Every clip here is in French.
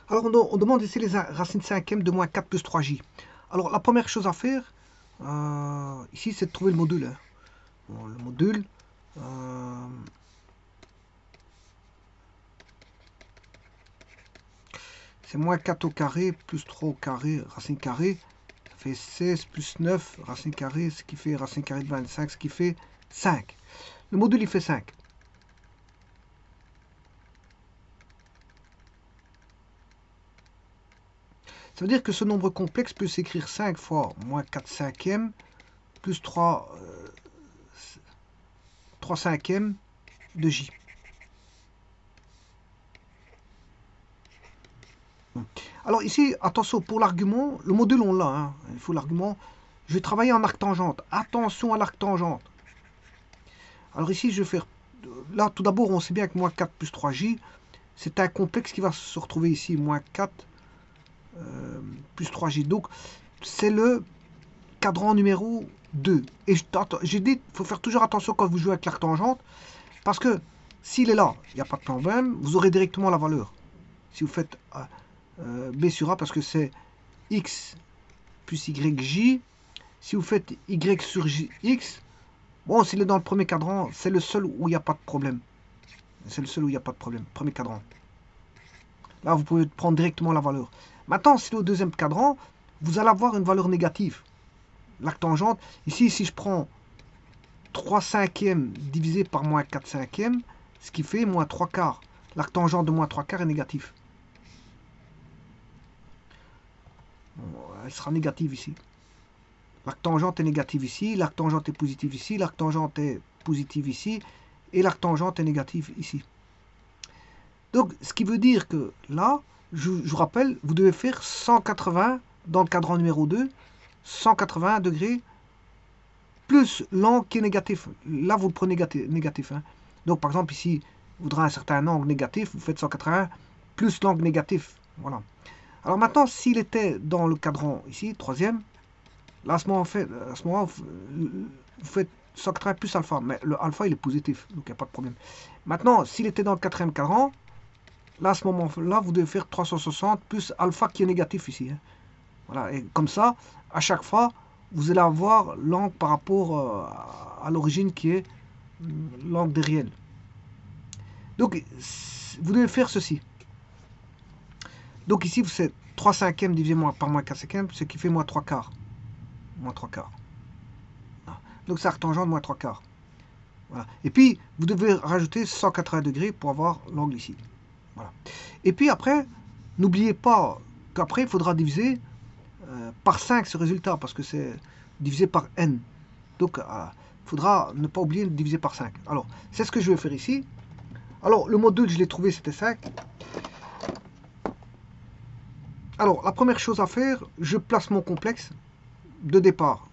Alors, on demande ici les racines cinquièmes de moins 4 plus 3j. Alors, la première chose à faire, ici, c'est de trouver le module. Hein. Bon, le module, c'est moins 4 au carré, plus 3 au carré, racine carrée. Ça fait 16 plus 9, racine carrée, ce qui fait racine carrée de 25, ce qui fait 5. Le module, il fait 5. Ça veut dire que ce nombre complexe peut s'écrire 5 fois moins 4 cinquièmes plus 3 cinquièmes de j. Alors ici, attention, pour l'argument, le module on l'a, hein, il faut l'argument. Je vais travailler en arc-tangente. Attention à l'arc-tangente. Alors ici, je vais faire... Là, tout d'abord, on sait bien que moins 4 plus 3j, c'est un complexe qui va se retrouver ici, moins 4 plus 3j. Donc, c'est le cadran numéro 2. Et j'ai dit, il faut faire toujours attention quand vous jouez avec l'arc-tangente, parce que s'il est là, il n'y a pas de problème, vous aurez directement la valeur. Si vous faites B sur A, parce que c'est X plus YJ. Si vous faites Y sur X, bon, s'il est dans le premier cadran, c'est le seul où il n'y a pas de problème. C'est le seul où il n'y a pas de problème, premier cadran. Là, vous pouvez prendre directement la valeur. Maintenant, si c'est au deuxième cadran, vous allez avoir une valeur négative. L'arc tangente, ici, si je prends 3 cinquièmes divisé par moins 4 cinquièmes, ce qui fait moins 3 quarts. L'arc tangente de moins 3 quarts est négatif. Bon, elle sera négative ici. L'arc tangente est négative ici, l'arc tangente est positive ici, l'arc tangente est positive ici, et l'arc tangente est négative ici. Donc, ce qui veut dire que là, je vous rappelle, vous devez faire 180 dans le cadran numéro 2, 180 degrés, plus l'angle qui est négatif. Là, vous le prenez négatif. Hein. Donc, par exemple, ici, vous voudrez un certain angle négatif, vous faites 180 plus l'angle négatif. Voilà. Alors maintenant, s'il était dans le cadran ici, troisième, là, à ce moment, vous faites 180 plus alpha, mais le alpha, il est positif, donc il n'y a pas de problème. Maintenant, s'il était dans le quatrième cadran, là, à ce moment-là, vous devez faire 360 plus alpha qui est négatif ici. Hein. Voilà, et comme ça, à chaque fois, vous allez avoir l'angle par rapport à l'origine qui est l'angle des réels. Donc, vous devez faire ceci. Donc ici, c'est 3 cinquièmes divisé par moins 4 cinquièmes, ce qui fait moins 3 quarts. Moins 3 quarts. Donc ça retangente moins 3 quarts. Voilà. Et puis, vous devez rajouter 180 degrés pour avoir l'angle ici. Voilà. Et puis après, n'oubliez pas qu'après, il faudra diviser par 5 ce résultat, parce que c'est divisé par n. Donc, il faudra ne pas oublier de diviser par 5. Alors, c'est ce que je vais faire ici. Alors, le module, je l'ai trouvé, c'était 5. Alors, la première chose à faire, je place mon complexe de départ.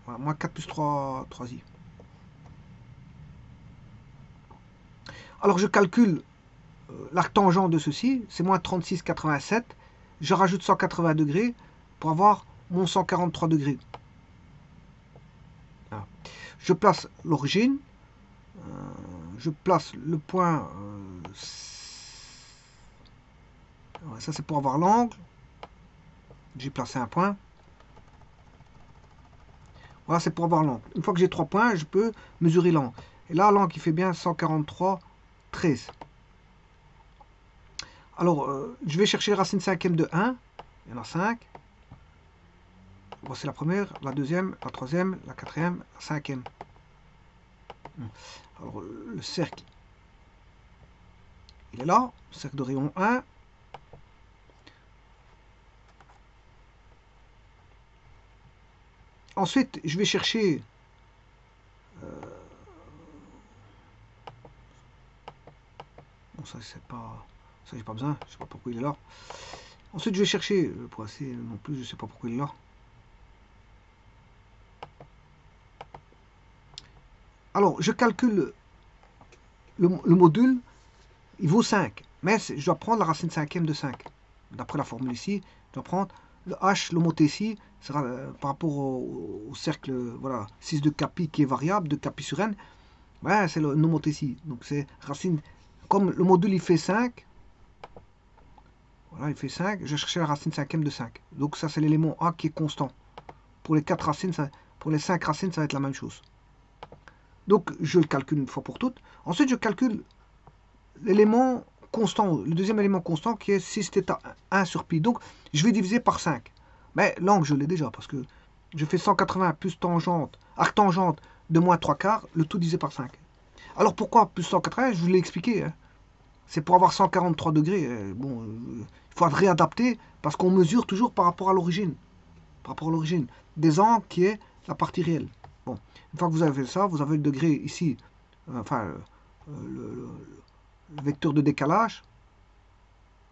Voilà, moins 4 plus 3, 3i. Alors, je calcule l'arc tangent de ceci, c'est moins 36,87. Je rajoute 180 degrés pour avoir mon 143 degrés. Voilà. Je place l'origine. Je place le point. Ça, c'est pour avoir l'angle. J'ai placé un point. Voilà, c'est pour avoir l'angle. Une fois que j'ai 3 points, je peux mesurer l'angle. Et là, l'angle, il fait bien 143,13. Alors, je vais chercher la racine cinquième de 1. Il y en a 5. Voici la première, la deuxième, la troisième, la quatrième, la cinquième. Alors, le cercle, il est là. Cercle de rayon 1. Ensuite, je vais chercher bon, ça, c'est pas... Ça, j'ai pas besoin. Je sais pas pourquoi il est là. Ensuite, je vais chercher... Pour assez non plus, je sais pas pourquoi il est là. Alors, je calcule le module. Il vaut 5. Mais je dois prendre la racine cinquième de 5. D'après la formule ici, je dois prendre le h, l'homothétie, sera par rapport au cercle, voilà, 6 de capi qui est variable, de capi sur n. Ouais, c'est l'homothétie. Donc, c'est racine... Comme le module, il fait 5, Voilà, il fait 5. Je vais chercher la racine cinquième de 5. Donc ça, c'est l'élément A qui est constant. Pour les 4 racines, pour les 5 racines, ça va être la même chose. Donc je le calcule une fois pour toutes. Ensuite, je calcule l'élément constant, le deuxième élément constant qui est 6 θ 1 sur pi. Donc je vais diviser par 5. Mais l'angle, je l'ai déjà parce que je fais 180 plus tangente, arctangente de moins 3 quarts, le tout divisé par 5. Alors pourquoi plus 180? Je vous l'ai expliqué. Hein. C'est pour avoir 143 degrés. Bon, il faut réadapter parce qu'on mesure toujours par rapport à l'origine. Par rapport à l'origine des angles qui est la partie réelle. Bon, une fois que vous avez fait ça, vous avez le degré ici, enfin, le vecteur de décalage.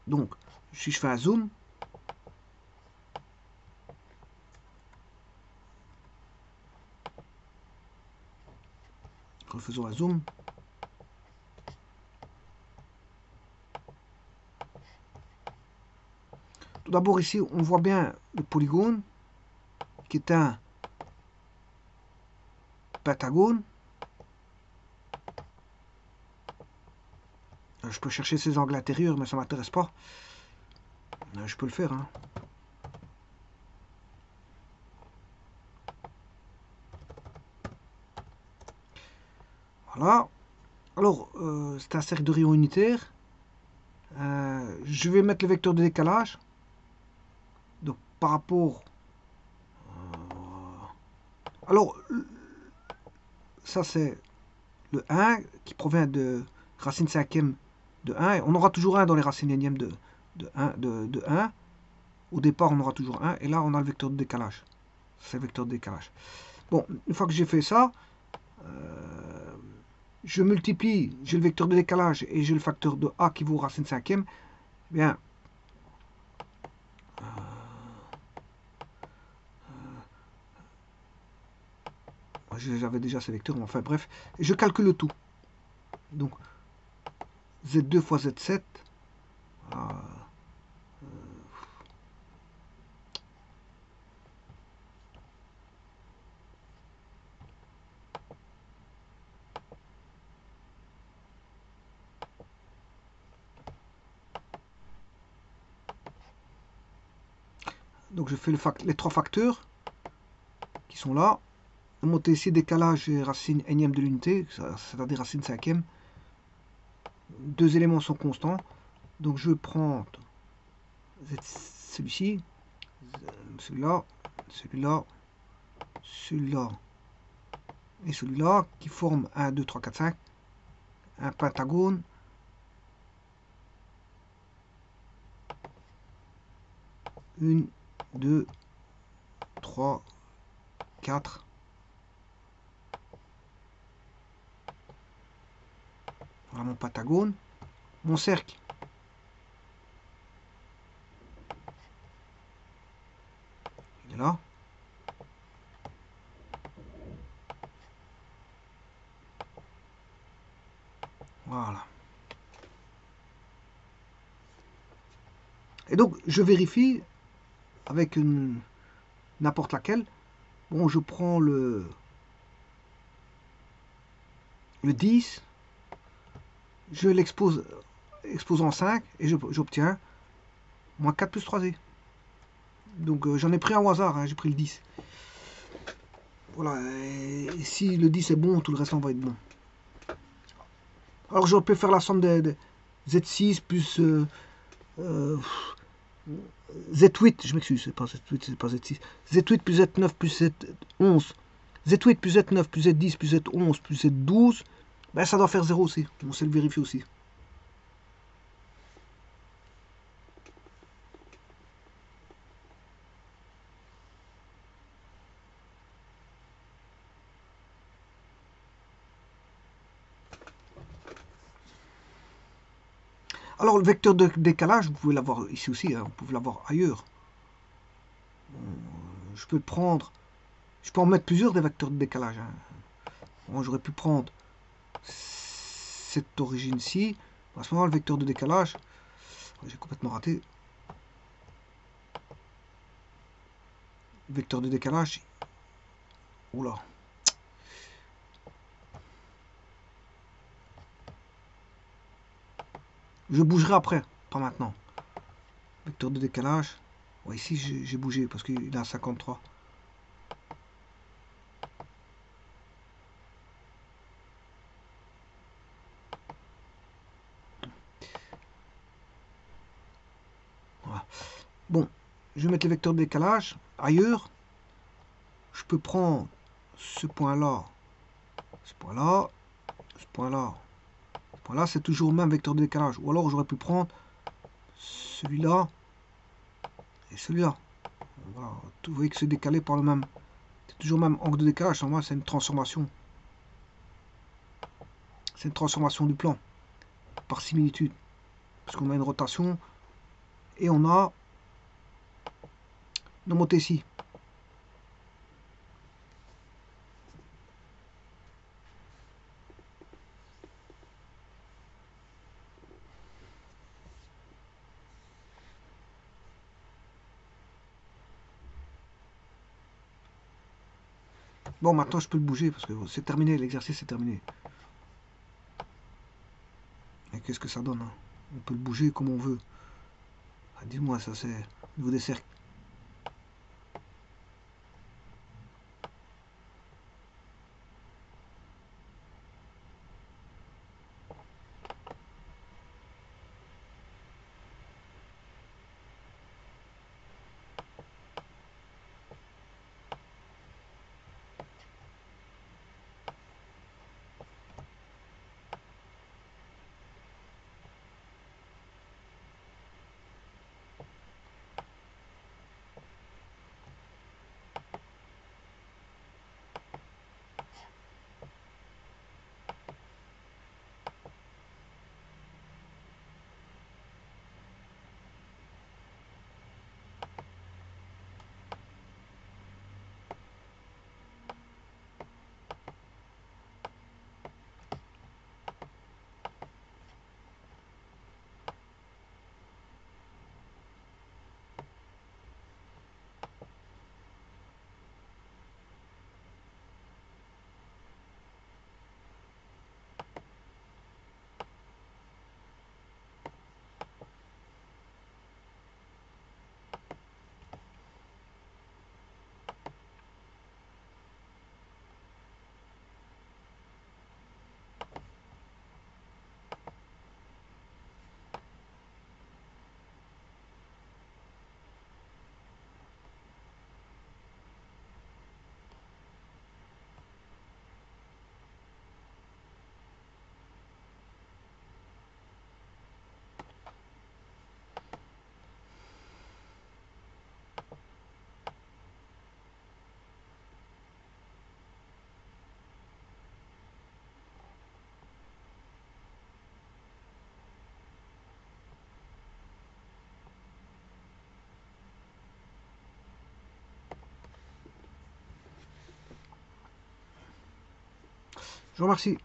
Donc, si je fais un zoom, refaisons un zoom. Tout d'abord ici, on voit bien le polygone qui est un pentagone. Je peux chercher ces angles intérieurs, mais ça ne m'intéresse pas. Je peux le faire. Hein. Voilà. Alors, c'est un cercle de rayons unitaire. Je vais mettre le vecteur de décalage. Donc, par rapport... alors, ça c'est le 1 qui provient de racine cinquième de 1. On aura toujours 1 dans les racines énièmes de 1. Au départ, on aura toujours 1. Et là, on a le vecteur de décalage. C'est le vecteur de décalage. Bon, une fois que j'ai fait ça, je multiplie, j'ai le vecteur de décalage et j'ai le facteur de A qui vaut racine cinquième. Bien, j'avais déjà ces vecteurs, enfin bref, et je calcule le tout. Donc, Z2 fois Z7, donc je fais les trois facteurs qui sont là. Monter ici décalage et racine énième de l'unité, c'est-à-dire racine cinquième. Deux éléments sont constants. Donc je prends celui-ci, celui-là, celui-là, celui-là et celui-là qui forment 1, 2, 3, 4, 5, un pentagone. Une, 2, 3, 4. Voilà mon pentagone. Mon cercle. Il est là. Voilà. Et donc, je vérifie avec n'importe laquelle. Bon, je prends le 10, je l'expose en 5 et j'obtiens moins 4 plus 3z. Donc j'en ai pris un au hasard, hein, j'ai pris le 10. Voilà, et si le 10 est bon, tout le reste va être bon. Alors j'aurais pu faire la somme de Z6 plus Z8, je m'excuse, c'est pas Z8, c'est pas Z6. Z8 plus Z9 plus Z11. Z8 plus Z9 plus Z10 plus Z11 plus Z12, ben ça doit faire 0 aussi. On sait le vérifier aussi. Alors le vecteur de décalage, vous pouvez l'avoir ici aussi, hein, vous pouvez l'avoir ailleurs. Je peux le prendre, je peux en mettre plusieurs des vecteurs de décalage. Hein. Bon, j'aurais pu prendre cette origine-ci. À ce moment, le vecteur de décalage, j'ai complètement raté. Vecteur de décalage. Oula. Je bougerai après, pas maintenant. vecteur de décalage. Ouais, ici j'ai bougé parce qu'il est à 53. Voilà. Bon, je vais mettre le vecteur de décalage ailleurs. Je peux prendre ce point-là, ce point-là, ce point-là. Ce point-là, c'est toujours le même vecteur de décalage. Ou alors j'aurais pu prendre celui-là et celui-là. Voilà. Vous voyez que c'est décalé par le même. C'est toujours le même angle de décalage. En moi, c'est une transformation. C'est une transformation du plan par similitude. Parce qu'on a une rotation et on a une montée ici. Bon, maintenant je peux le bouger parce que c'est terminé, l'exercice est terminé. Et qu'est-ce que ça donne, hein? On peut le bouger comme on veut. Ah, dis-moi, ça c'est au niveau des cercles. Je vous remercie.